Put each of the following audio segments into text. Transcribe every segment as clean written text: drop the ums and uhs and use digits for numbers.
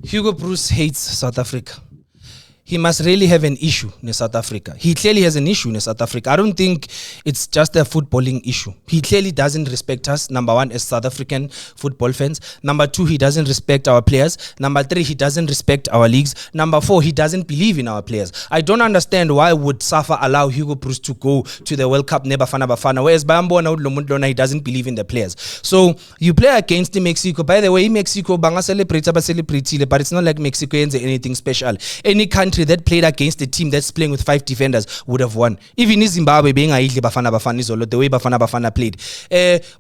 Hugo Broos hates South Africa. He must really have an issue in South Africa. He clearly has an issue in South Africa. I don't think it's just a footballing issue. He clearly doesn't respect us, number one, as South African football fans. Number two, he doesn't respect our players. Number three, he doesn't respect our leagues. Number four, he doesn't believe in our players. I don't understand why would SAFA allow Hugo Broos to go to the World Cup Bafana, whereas Bambo he doesn't believe in the players. So you play against Mexico. By the way, Mexico, but it's not like Mexico ends anything special. Any country that played against a team that's playing with 5 defenders would have won. Even in Zimbabwe, being Bafana the way Bafana played.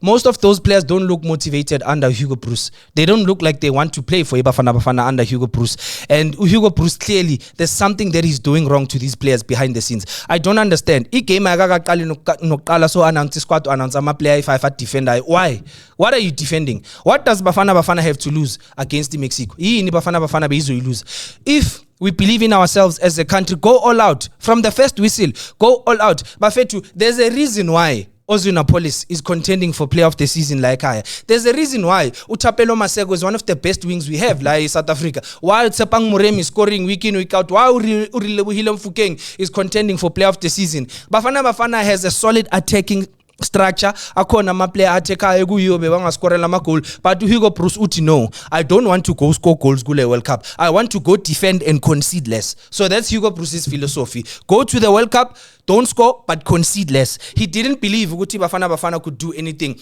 Most of those players don't look motivated under Hugo Broos. They don't look like they want to play for Bafana under Hugo Broos. And Hugo Broos, clearly, there's something that he's doing wrong to these players behind the scenes. I don't understand. So announce squad to announce a player if I defender. Why? What are you defending? What does Bafana have to lose against Mexico? Bafana lose. If we believe in ourselves as a country, go all out. From the first whistle, go all out. Bafetu, there's a reason why Ozionapolis is contending for player of the season like I. There's a reason why Utapelo Masego is one of the best wings we have like South Africa. While Tsepang Muremi is scoring week in, week out. While Urilebukile Mofokeng is contending for player of the season. Bafana has a solid attacking structure. Akona amaplayer atheka ekuyobe bangaskorela ama-goal, but Hugo Broos uthi no, I don't want to go score goals kule World Cup. I want to go defend and concede less. So that's Hugo Broos' philosophy. Go to the World Cup, don't score but concede less. He didn't believe ukuthi Bafana could do anything.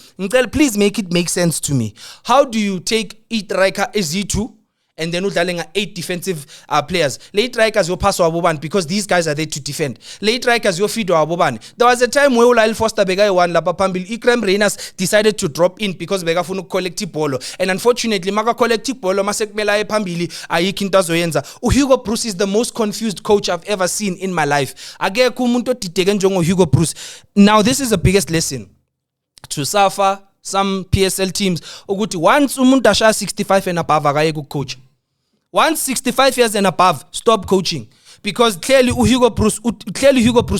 Please make it make sense to me. How do you take Itrika Z2 and then udlaling 8 defensive players? Late strikers your pass Aboban because these guys are there to defend. Late strikers your feed Aboban. There was a time where Lyle Foster Bega won Lapa Pambil. Ikram Reyners decided to drop in because Bega funu collective polo. And unfortunately, Maga collective polo Masek Melaye Pambili Ayikinta Zoyenza. Hugo Broos is the most confused coach I've ever seen in my life. Age kumuntu titegen jongo Hugo Broos. Now this is the biggest lesson to SAFA, some PSL teams. Uguti once umuntu asha 65 and above akaye coach. Once 65 years and above, stop coaching. Because clearly Hugo Broos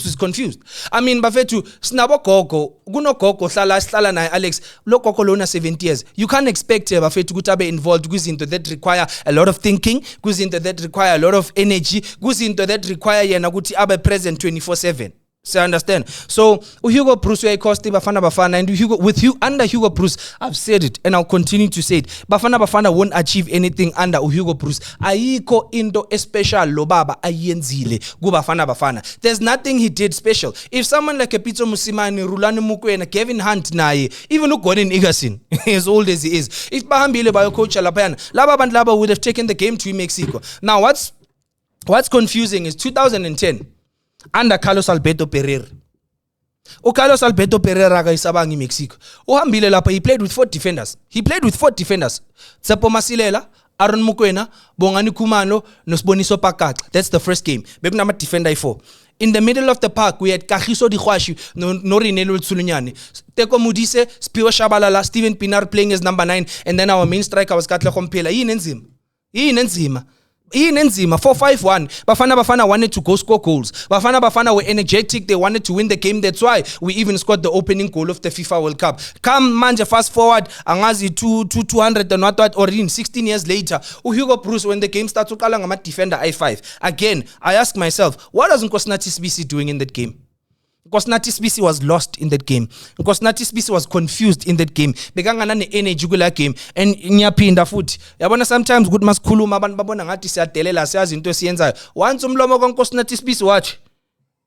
is confused. I mean, Bafetu, snabo gogo, guno gogo, slala na Alex, lo gogo lona 70 years. You can't expect Bafetu to be involved into that require a lot of thinking, into that require a lot of energy, into that require yenaguti abe present 24/7. So I understand. So Hugo Broos we cost Bafana and under Hugo Broos, I've said it and I'll continue to say it. Bafana won't achieve anything under Hugo Broos. Ayiko into a special lobaba ayenzile go Bafana. There's nothing he did special. If someone like a Pitso Musimani, Rulani Mukwena, Kevin Hunt naye, even Gordon Igasson, as old as he is, if Bahambile by coach Alapan, Laba would have taken the game to Mexico. Now what's confusing is 2010. Under Carlos Alberto Pereira. Carlos Alberto Pereira isabang in Mexico. Uhambile lapha, he played with 4 defenders. Tsepo Masilela, Aaron Mokoena, Bongani Kumalo, Nosboniso Pakak. That's the first game. Bekunama defender 4. In the middle of the park, we had Kagiso Dikwashi, Norinelo Tsulunyane, Teko Mudise, Spio Shabalala, Steven Pinar playing as number 9, and then our main striker was Katle Kompela. In Enzima 4-5-1. Bafana wanted to go score goals. Bafana were energetic. They wanted to win the game. That's why we even scored the opening goal of the FIFA World Cup. Come manje fast forward. Angazi 200 and what or in 16 years later. Hugo Broos when the game starts ukala ngama defender I5. Again, I ask myself, what was Nkosinathi Sibisi doing in that game? Nkosinathi Sibisi was lost in that game. Nkosinathi Sibisi was confused in that game. Bekangana ne energy kula game and nyaphinda futhi. Yabona sometimes good masikhuluma abantu babona ngathi siyadelela siyazi into esiyenzayo. Once umlomo kaNkosinathi Sibisi wathi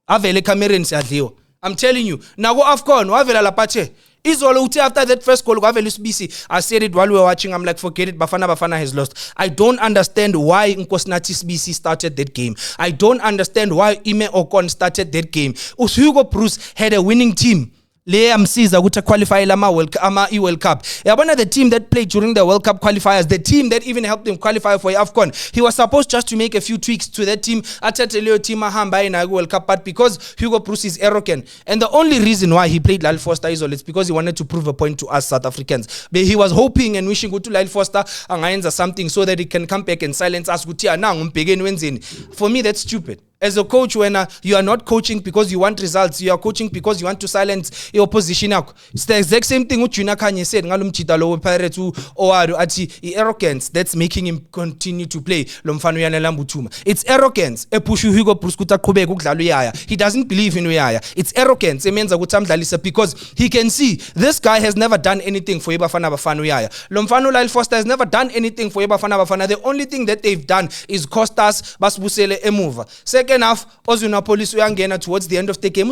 avele ecamereni siyadliwa. I'm telling you. Nago AFCON wavela lapha Izolo uthi after that first goal kwavela uSibisi. I said it while we were watching. I'm like, forget it. Bafana has lost. I don't understand why Nkosinathi Sibisi started that game. I don't understand why Ime Okon started that game. Hugo Broos had a winning team. Le amsiza ukuthi qualify lama World Cup. Yabona the team that played during the World Cup qualifiers, the team that even helped them qualify for AFCON. He was supposed just to make a few tweaks to that team. Athathe leyo team ahamba in a World Cup, but because Hugo Broos is arrogant, and the only reason why he played Lyle Foster is it's because he wanted to prove a point to us South Africans. But he was hoping and wishing to Lyle Foster angayenza something so that he can come back and silence us ukuthi ana ngumbhekeni wenzeni. For me that's stupid. As a coach, when you are not coaching because you want results, you are coaching because you want to silence your opposition. It's the exact same thing what Junior Kanye said. Pirates arrogance that's making him continue to play. It's arrogance. He doesn't believe in Uyaya. It's arrogance. It means because he can see this guy has never done anything for Ibafana Bafana Uyaya. Lomfano Lyle Foster has never done anything for Ibafana Bafana. The only thing that they've done is cost us Basbusele a move. Second half, Ozuna Police Uyangena towards the end of the game.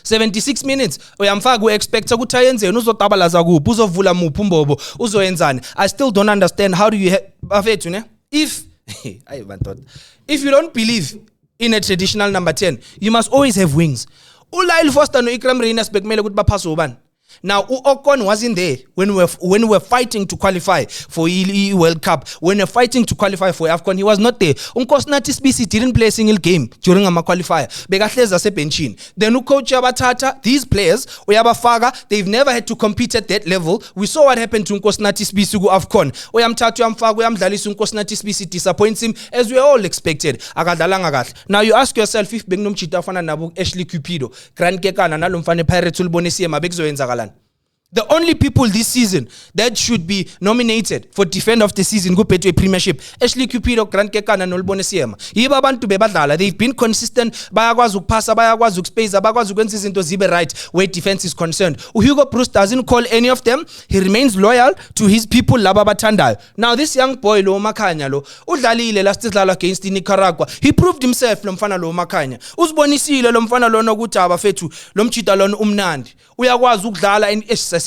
76 minutes uyamfaka uexpecta ukuthi ayenzeni uzotabalaza kuphi uzovula muphi umbobo uzoyenzani. I still don't understand how do you bafethu ne if you don't believe in a traditional number 10 you must always have wings. uLyle Foster no Ikram Reynolds bekumele ukuthi baphase ubani. Now, Ocon wasn't there when we were fighting to qualify for World Cup. When we were fighting to qualify for AFCON, he was not there. Unkosinathi Sibisi didn't play a single game during our qualifier. Bekahleza sebenchini. Then coach Yabatata, these players, Uyabafaka, they've never had to compete at that level. We saw what happened to Unkosinathi Sibisi ku AFCON. Uyamthathu Yamfaka, Uyamdlalisa Unkosinathi Sibisi disappoints him as we all expected. Akadlalanga kahle. Now you ask yourself if Bengnomchita fana nabo Ashley Cupido, Grant Kekana nalomfane Pirates ulibonisiema bekzoyenzakalani. The only people this season that should be nominated for Defender of the Season go Betway Premiership, Ashley Cupido, Grant Kekana nolibone Siema. Yiba abantu bebadlala. They've been consistent. Bayakwazi ukupasa, bayakwazi ukuphace, bayakwazi ukwenza izinto zibe right where defense is concerned. Hugo Bruce doesn't call any of them. He remains loyal to his people laba bathandayo. Now this young boy lo Makhanya lo udlalile last idlala against Nicaragua. He proved himself lo mfana lo Makhanya. Uzibonisile lo mfana lo nokuthi abafethu lo mchita lo umnandi. Uyakwazi ukudlala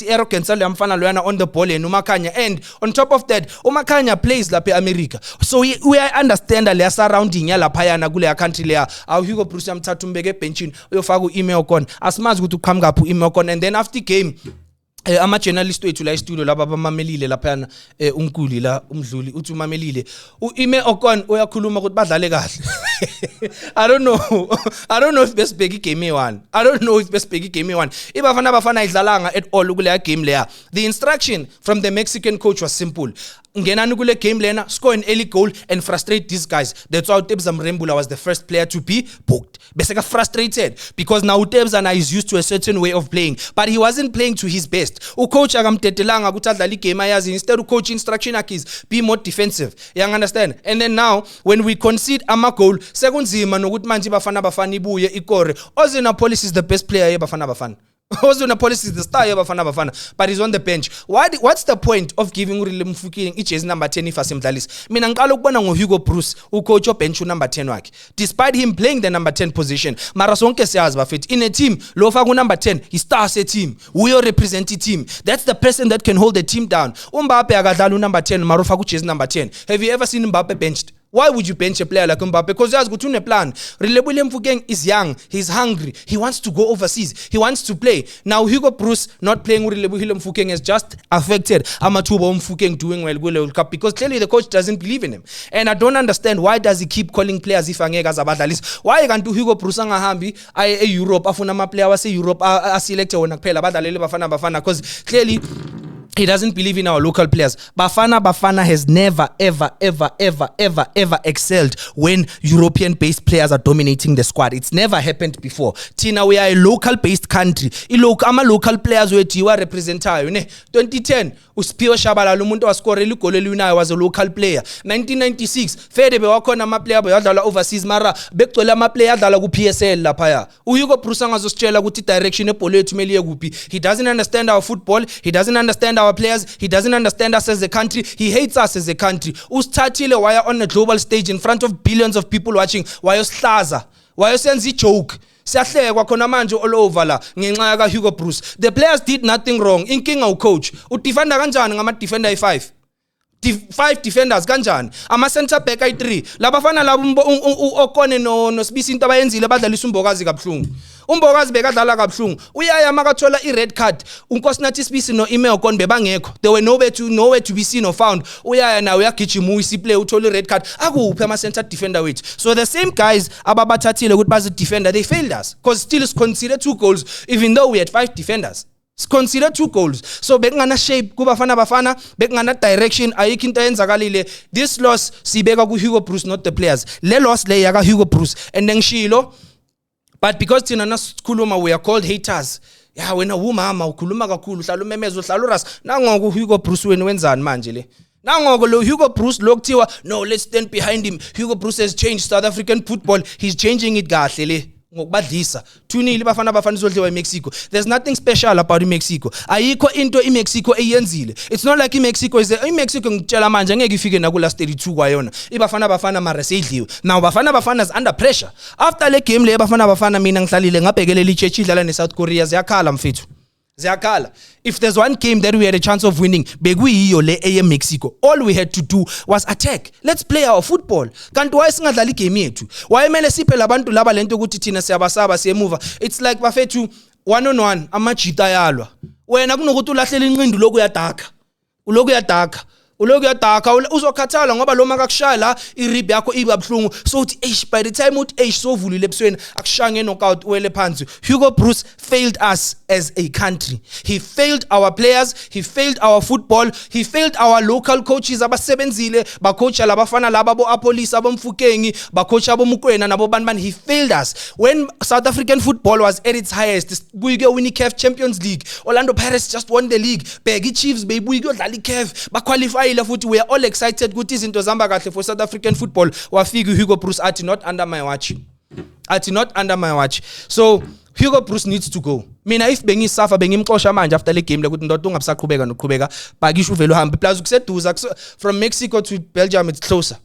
arrogance mfana loyana on the ball and Umakhanya, and on top of that Umakhanya plays lapha America, so we understand le surrounding ya lapha yana kule country leya. Hugo Bruce yamthatha umbeke ebenchini uyofaka uIme Ocon, asimazi ukuthi uqhamuka ngaphi uIme Ocon. And then after game ama-journalist wethu la estudio laba bamamelile laphana unkuli la umdluli uthi umamelile uIme Ocon uyakhuluma ukuthi badlale kahle. I don't know if best begi game one. I don't know if best begi game one. Ibafana bafana idlalanga at all kule game leya. The instruction from the Mexican coach was simple. Ngenani kule game lena, score an early goal and frustrate these guys. That's why Tebza Mrembula was the first player to be booked. Beseka frustrated because now Tebza is used to a certain way of playing, but he wasn't playing to his best. Coach akamtetelanga ukuthi adlale game ayazi. Instead coach instruction yakhe is be more defensive. You understand? And then now when we concede ama goal, sekunzima nokuthi manje bafana ibuye ikore. Ozina Police is the best player Bafana Bafana. Ozuna Police is the star Bafana Bafana, but he's on the bench. What's the point of giving Urile Mufokeng each is number 10 if asimdlalisa? Mina ngicala ukubona ngoHugo Bruce ucoach bench number 10 wakhe. Despite him playing the number 10 position, mara sonke siyazi bafethu in a team lo faka number 10, he stars a team. We represent a team. That's the person that can hold the team down. Mbappe akadlala number 10, mara ufaka uJezi number 10. Have you ever seen Mbappe benched? Why would you bench a player like Mbappe? Because he has got a plan. Relebule Mofokeng is young. He's hungry. He wants to go overseas. He wants to play. Now Hugo Bruce not playing with Relebule Mofokeng has just affected Amatubo Mofokeng doing well with the World Cup because clearly the coach doesn't believe in him. And I don't understand why does he keep calling players if angeka zabadlalisa. Why can't Hugo Bruce angahambi a Europe afuna ama player wase Europe a select wona kuphela badlalele Bafana because clearly he doesn't believe in our local players. Bafana has never, ever excelled when European-based players are dominating the squad. It's never happened before. Tina, we are a local-based country. Local players you are representayo. 2010, Uspio Shabala Lumuntu was scoring Lukoleluna was a local player. 1996, Fedebe wakona ama player boyadala overseas mara bektola ama player dala ku PSL la paya. Uyugo Prusanga zoschela guti direction epolo etumeli gupi. He doesn't understand our football. He doesn't understand our players. He doesn't understand us as a country. He hates us as a country. Ustatile why on a global stage in front of billions of people watching. Why slaza? Why senzi joke? Siyahlekwa khona manje all over la ngenxa yaka Hugo Bruce. The players did nothing wrong. Inkinga ucoach. Udefenda kanjani ngama defender i5? 5 defenders kanjani? Ama center back i3. Labafana labo Okone no Sibisi into abayenzile badlalisa uMbokazi kaBhlungu. uMbokazi bekadlala kaBhlungu uyaya makathola ired card uNkosinathi Sibisi no Ime Ocon bebangekho they were nowhere to be seen or found uyaya nawe uyagijima uyisiplay uthola ired card akuphi ama center defender wethu. So the same guys ababathathile ukuthi bazi defender they failed us because still is considered 2 goals even though we had 5 defenders. Consider 2 goals. So bekungana shape kubafana bafana, bekungana direction, ayikho into eyenzakalile. This loss sibeka ku Hugo Broos, not the players. Le loss le yaka Hugo Broos and then ngishilo. But because thina nasikhuluma we are called haters. Ya wena umama ukhuluma kakhulu, uhlala umemeza, uhlala uras. Nangoku Hugo Broos wena wenzani manje le? Nangoku lo Hugo Broos lokuthiwa no, let's stand behind him. Hugo Broos has changed South African football. He's changing it kahle le. Ngokubadlisa 2-0 bafana izodliwa eMexico. There's nothing special about iMexico. Ayikho into iMexico eyenzile. It's not like iMexico is iMexico ngitshela manje ngeke ifike na ku last 32 kwayona. Ibafana mara seyidliwe. Now bafana is under pressure. After le game le bafana mina ngihlalile ngabhekelela iChurch idlala neSouth Korea ziyakhala mfethu. Ziyakhala. If there's one game that we had a chance of winning, bekuyiyo le eMexico. All we had to do was attack. Let's play our football. Kanti why singadlala igame yethu? Why mele siphe labantu laba lento ukuthi thina siyabasaba siyemuva? It's like bafethu 1-on-1 amajita yalwa. Wena kunokuthi ulahlela inqindi lokuyadaka. Ulokuyadaka uzokhathala ngoba lo makakushaya la irib yakho iba bhlungu so uthi by the time uthi sovulile ebusweni akushange knockout wele phansi. Hugo Broos failed us as a country. He failed our players, he failed our football, he failed our local coaches abasebenzile bacoacha labafana laba bo Apolisa bomfukengi bacoacha abomukwena nabo bantu. He failed us when South African football was at its highest. Buyike win CAF Champions League. Orlando Pirates just won the league. Bheki Chiefs beyibuyike udlala iCAF ba qualify. We are all excited ukuthi izinto zihamba kahle for South African football. Wafika Hugo Broos athi not under my watch. So Hugo Broos needs to go. Mina if bengisafa bengimxosha manje after le game lekuthi ndoda ungabusaqhubeka nokuqhubeka bakisho uvelo uhambe plus kuseduza from Mexico to Belgium it's closer.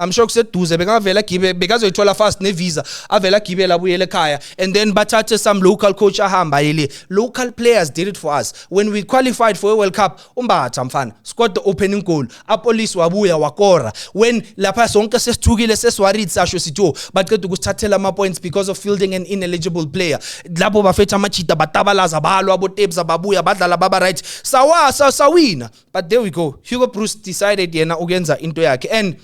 I'm sure kuseduze bekavela gibe bekazoyithola fast ne visa avela gibela buyele ekhaya and then bathathe some local coach ahamba yele. Local players did it for us when we qualified for a World Cup. Umbatha mfana scored the opening goal. Apolice wabuya wakora when lapha sonke sesithukile sesworried sasho sitho baqeda ukusithathela ama points because of fielding an ineligible player. Lapho bafetha amachita batabalaza balwa abotebs babuya badlala baba right sawina. But there we go. Hugo Broos decided yena ukenza into yakhe and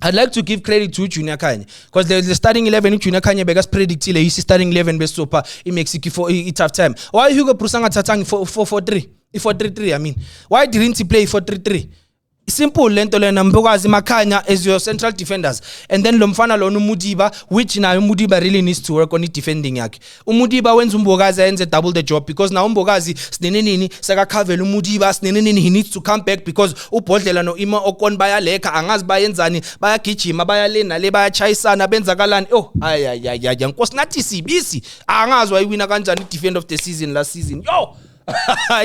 I'd like to give credit to Junior Kanye because the starting 11 Junior Kanye begas predictile his starting 11 besopa iMexico for a tough time. Why Hugo Broos angathathanga 4-4-3? 4-3-3 I mean. Why didn't he play 4-3-3? Simple lento lena Mbokazi Makhanya as your central defenders and then lo mfana lona uMudiba which nayo uMudiba really needs to work on it defending yakhe. uMudiba wenza uMbokazi ayenze double the job because now uMbokazi sinenenini saka cover uMudiba sinenenini he needs to come back because uBhodlela no Ima Okon bayaleka angazi bayenzani bayagijima bayalena le bayachayisana benzakalani ayayaya Nkosi nathi sibisi angazi wayiwina kanjani defend of the season last season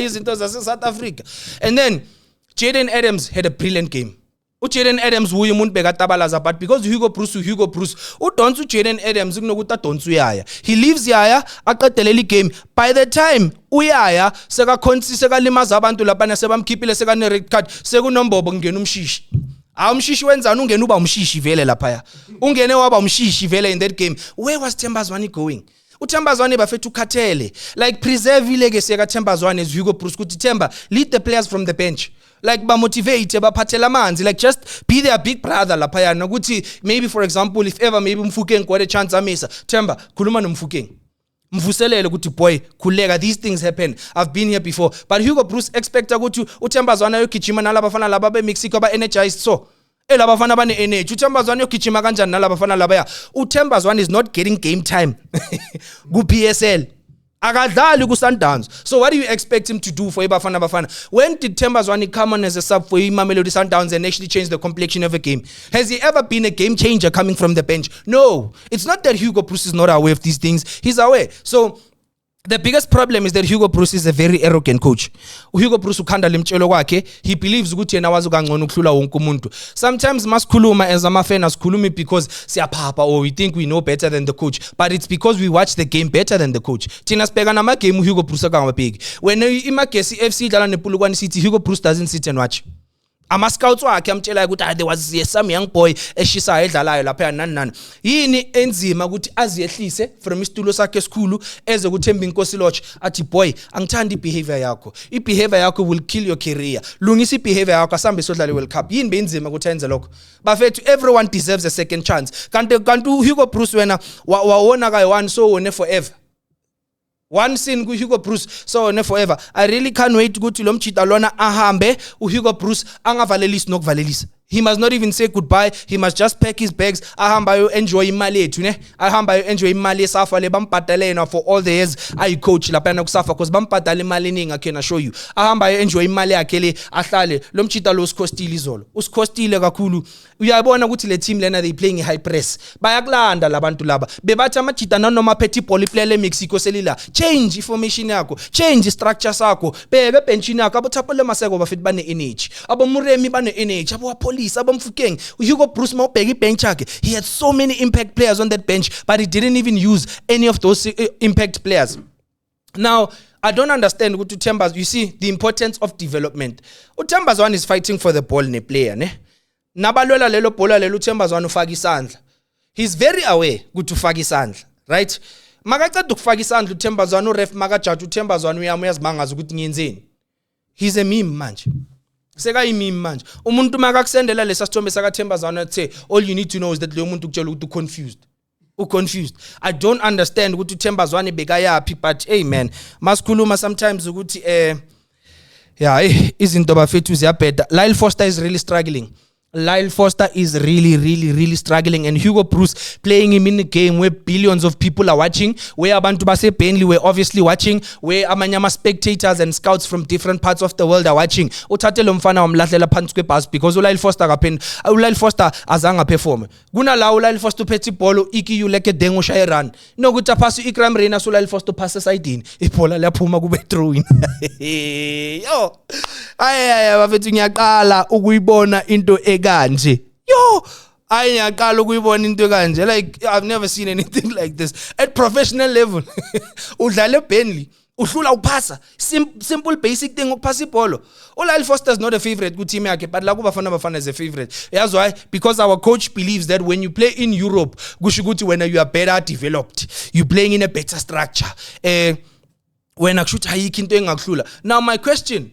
izinto zase South Africa. And then Jayden Adams had a brilliant game. Jayden Adams uye umuntu bekatabalaza but because Hugo Broos udonsa Jayden Adams kunokuthi adonsa uyaya. He leaves yaya aqedelela igame. By the time uyaya sekalimaza abantu lapha sebamkhiphile sekane red card sekunombobo ngena umshishi. Umshishi wenzani ungena uba umshishi vele lapha. Ungene waba umshishi vele in that game. Where was Thembazwane going? uThembazwane bafethu ukhathele like preserve legacy ka Thembazwane as Hugo Broos kuthi Themba lead the players from the bench like ba motivate baphathela amanzi like just be their big brother lapha yana ukuthi maybe for example if ever maybe Mfukeng got a chance amisa Themba khuluma noMfukeng mvuselele ukuthi boy khuleka these things happen I've been here before but Hugo Broos expecta ukuthi uThembazwane ayogijima nalabafana laba beMexico ba energized so elabafana bane energy uThembazwane yogijima kanjani nalabafana labaya uThembazwane is not getting game time ku PSL akadlali ku Sundowns so what do you expect him to do for ibafana bafana when did Thembazwane come on as a sub for Mamelodi Sundowns and actually change the complexion of a game? Has he ever been a game changer coming from the bench? No, it's not that Hugo Broos is not aware of these things, he's aware. So the biggest problem is that Hugo Broos is a very arrogant coach. Hugo Broos ukhanda lemtshelo kwakhe, he believes ukuthi yena wazi kangcono ukuhlula wonke umuntu. Sometimes masikhuluma as ama-fan asikhulumi because siyaphapha or we think we know better than the coach, but it's because we watch the game better than the coach. Thina sibheka nama game uHugo Broos akangabheki. When iMagesi FC idlala nePolokwane City, Hugo Broos doesn't sit and watch. Ama-scouts wakhe amtshela ukuthi there was some young boy eshisayo edlalayo lapha nani yini enzima ukuthi aziyehlise from isitulo sakhe esikhulu eze kuThemba Inkosi Lodge athi boy angithandi ibehavior yakho. Ibehavior yakho will kill your career. Lungisa ibehavior yakho asambe sodlala World Cup. Yini benzima ukuthi enze lokho? Bafethu everyone deserves a second chance. Kanti Hugo Broos wena wawona kayi one so wone forever. One sin Hugo Bruce so ne forever. I really can't wait to go to Lomchita Lona ahambe Hugo Bruce angavalelis nokuvalelis. He must not even say goodbye. He must just pack his bags. Ahamba yo enjoy imali ethu ne. Ahamba yo enjoy imali esafa le bampatale yena for all the years I coach lapha na kusafa because bampatale imali eningi I can assure you. Ahamba yo enjoy imali yakhe le ahlale Lomchita lo usikhostile izolo. Usikhostile kakhulu. Uyabona ukuthi le team lena they playing high press. Bayakulanda labantu laba. Bebathi amachita nanoma phethe ibhola iplay le Mexico selila. Change information yakho. Change structure sakho. Bebe benchini yakho abothapole maseko bafit bane energy. Abomuremi bane energy. Abopoli Abamfukeng, Hugo Bruce Mopegi bench. He had so many impact players on that bench, but he didn't even use any of those impact players. Now, I don't understand what Utembaz. You see the importance of development. Utembazwan is fighting for the ball ne player, ne? Nabalwela lelo bola lelo Utembazwan ufaka isandla. He's very aware to ufaka isandla, right? Makaqeda ukufaka isandla Utembazwan uref makajudge Utembazwan uyazimangaza ukuthi ngiyenzeni. He's a meme manje. Seka imimi manje umuntu makakusendela lesa sithombe saka Thembazana ethe all you need to know is that lo muntu ukutshela ukuthi confused. I don't understand ukuthi Thembazana bekayapi, but hey man masikhuluma sometimes ukuthi izinto bafethu ziyabheda. Lyle Foster is really struggling. Lyle Foster is really struggling, and Hugo Bruce playing him in a game where billions of people are watching, where abantu base Burnley were obviously watching, where amanyama spectators and scouts from different parts of the world are watching. Uthathe lo mfana wamlahlela phansi kwebhasi because Lyle Foster Lyle Foster azanga perform. Kuna la Lyle Foster uphethe ibhola ikiyu leke dengo shaya run. Nokuthi aphasa iCram Reina so Lyle Foster phasa side in. Ibhola liyaphuma kube throw in. Yo. Bafethu ngiyaqala ukuyibona into kanje. Yo, ayiyaqala ukuyibona into kanje. Like I've never seen anything like this at professional level. Udlala eBurnley, uhlula uphasa. Simple basic thing ukuphasa ibhola. Lyle Foster is not a favorite ku team yakhe, but la kuBafana is a favorite. That's why, because our coach believes that when you play in Europe, kusho ukuthi when you are better developed, you playing in a better structure. When akushuthi ayikho into engakuhlula. Now my question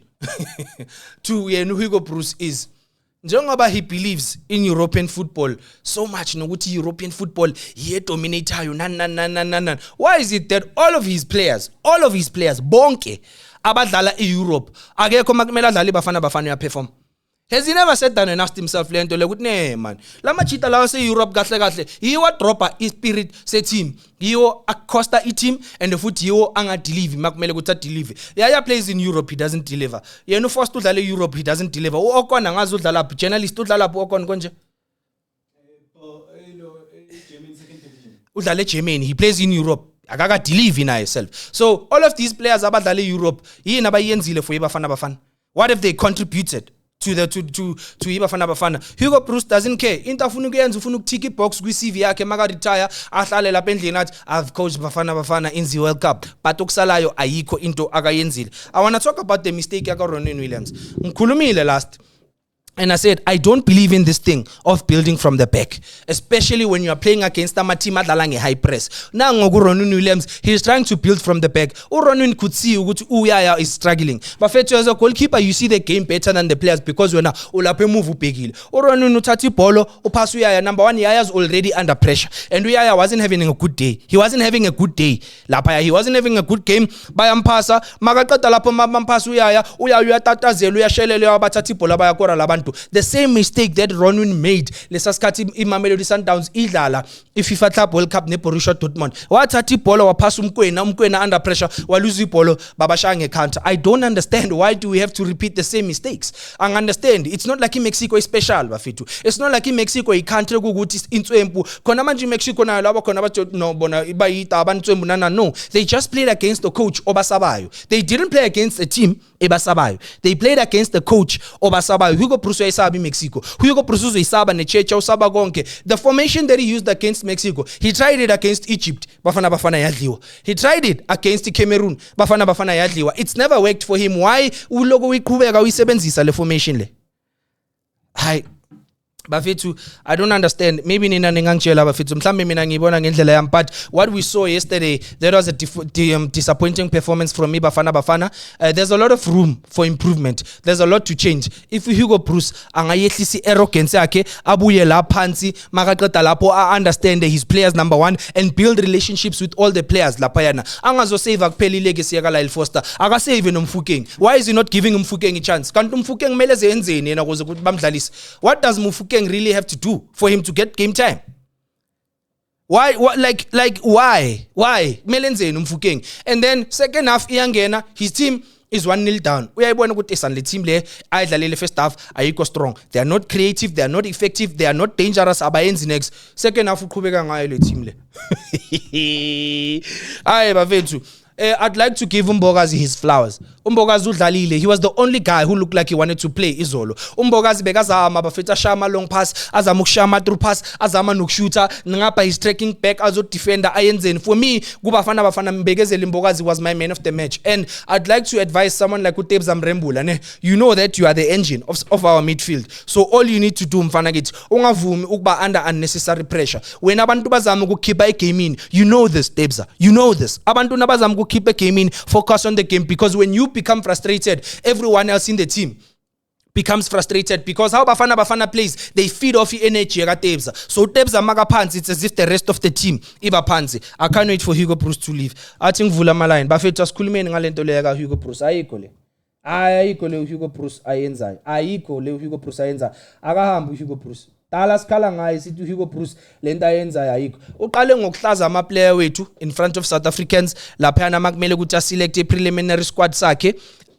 to Hugo Bruce is, njengoba he believes in European football so much nokuthi European football dominator nan. Why is it that all of his players bonke abadlala eEurope akekho makumele adlale Bafana uyaperform? Has he never said that and asked himself lento lekuthi ne man lama chita lawa se Europe kahle yiwo dropper ispirit se team, yiwo acosta team, and futhi yiwo anga deliver makumele ukuthi deliver. Yaya plays in Europe, he doesn't deliver. Yena first udlala Europe, he doesn't deliver. Okona ngazi udlala phi, journalist udlala phi okona konje? German second division. Udlala Germany, he plays in Europe. Akaka deliver na himself. So all of these players abadlala Europe yini abayenzile for Bafana? What have they contributed to Bafana? Hugo Bruce doesn't care. Into afuna ukuyenza ufuna ukuthika ibox kwi-CV yakhe maka retire ahlale lapha endlini athi I've coached Bafana in the World Cup, but okusalayo ayikho into akayenzile. I want to talk about the mistake yaka Ronwen Williams. Ngikhulumile last and I said, I don't believe in this thing of building from the back, especially when you are playing against a team adlala high press. Now, Ronwen Williams, he's trying to build from the back. Ronwen could see Uyaya is struggling. But as a goalkeeper, you see the game better than the players because when Ulape move upegil. Ronwen utati polo, upasu Uyaya. Number one, Uyaya's already under pressure, and Uyaya wasn't having a good day. He wasn't having a good day. Lapaya, he wasn't having a good game. Bayampasa, magakata lapo mampasu Uyaya tatazelu yashelele abatati pola bayakora labantu. The same mistake that Ronwen made lesaskati iMamelodi Sundowns idlala iFIFA Club World Cup ne Borussia Dortmund. Wathatha ibhola waphasa umkwena under pressure waluza ibhola babashaya ngecounter. I don't understand why do we have to repeat the same mistakes. I understand it's not like Mexico is special bafethu. It's not like Mexico is country ukuthi intswempu khona manje Mexico nayo laba khona bathi no bona ibayita abantswembu nana. No, they just played against the coach obasabayo. They didn't play against a team ebasabayo. They played against the coach obasabayo. Hugo Bruce uyayisabi Mexico. Hugo Bruce uzoyisaba nechecha usaba konke. The formation that he used against Mexico, he tried it against Egypt. Bafana yadliwa. He tried it against Cameroon. Bafana yadliwa. It's never worked for him. Why ulogo uyiqhubeka uyisebenzisa le formation le? Hi. Bafethu, I don't understand. Maybe nina ningangitshela bafethu mhlambe mina ngibona ngendlela yami, but what we saw yesterday, there was a disappointing performance from me Bafana. There's a lot of room for improvement. There's a lot to change. If Hugo Bruce angayehlisa arrogance yakhe abuye la phansi makaqeda lapho understand his players number one and build relationships with all the players lapha yana. Angazo save akuphela ilegacy yaka Lyle Foster. Aka save noMfukeng. Why is he not giving Mfukeng a chance? Kanti uMfukeng kumele zenzeni yena ukuze ukuthi bamdlalise? What does Mfukeng really have to do for him to get game time? Why Melenzeni Mfukeng? And then second half iyangena, his team is 1-0 down. Uyayibona ukuthi esanle team le ayidlalele first half ayikho strong. They are not creative, they are not effective, they are not dangerous abayenzi next. Second half uqhubeka ngayo le team le. Aye bafethu. I'd like to give Umbogazi his flowers. Umbogazi udlalile. He was the only guy who looked like he wanted to play izolo. Umbogazi bekazama bafethu shama long pass, azama ukushama through pass, azama nokushuta, ngapha he's tracking back as a defender ayenzeni. For me, Bafana Mbekezeli Umbogazi was my man of the match. And I'd like to advise someone like Utebza Mrembula, ne? You know that you are the engine of our midfield. So all you need to do mfana kithi ungavumi ukuba under unnecessary pressure. When abantu bazama ukukhipha igame in, you know this Tebza. You know this. Abantu nabazama keep a game in, focus on the game, because when you become frustrated, everyone else in the team becomes frustrated, because how Bafana plays, they feed off the energy yaka Tebza. So Tebza maka phansi, it's as if the rest of the team iba phansi. I can't wait for Hugo Bruce to leave. I think vula maline bafethu asikhulumeni ngalento le yaka Hugo Bruce. Ayikho le Hugo Bruce ayenzayo. Ayikho le Hugo Bruce ayenzayo. Akahambi Hugo Bruce. Dala sikhala ngaye sithi Hugo Bruce lento ayenzayo ayikho. Uqale ngokuhlaza ama player wethu in front of South Africans lapha yana makumele ukuthi aselect a preliminary squad sakhe.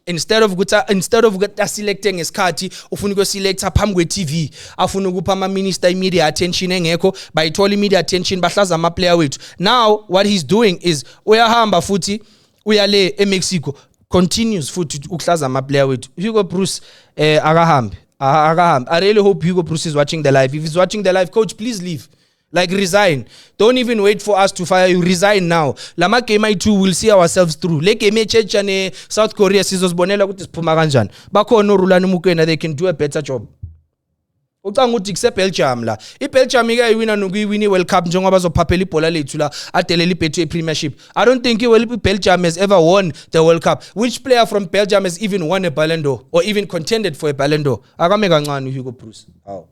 Instead of ukuthi selecting ngesikhathi ufuna ukuselecta phambi kwe TV, afuna ukupha ama minister immediate attention engekho, bayithola immediate attention bahlaza ama player wethu. Now what he's doing is uyahamba futhi uyale eMexico, continues futhi ukuhlaza ama player wethu. Hugo Bruce akahambi. I really hope Hugo Bruce is watching the live. If he's watching the live, coach, please leave. Like, resign. Don't even wait for us to fire you. Resign now. Lama game I2 will see ourselves through. Le game Chechnya ne South Korea sizosibonela ukuthi siphuma kanjani. Bakhona uRulani Mukwena, they can do a better job. Ucanga ukuthi kuse Belgium la. iBelgium ike iwina nokuyiwina iWorld Cup njengoba bazophaphela ibhola lethu la adelela ibhethu ePremiership. I don't think Belgium has ever won the World Cup. Which player from Belgium has even won a Ballon d'Or or even contended for a Ballon d'Or? Akame kancane uHugo Bruce. Aw.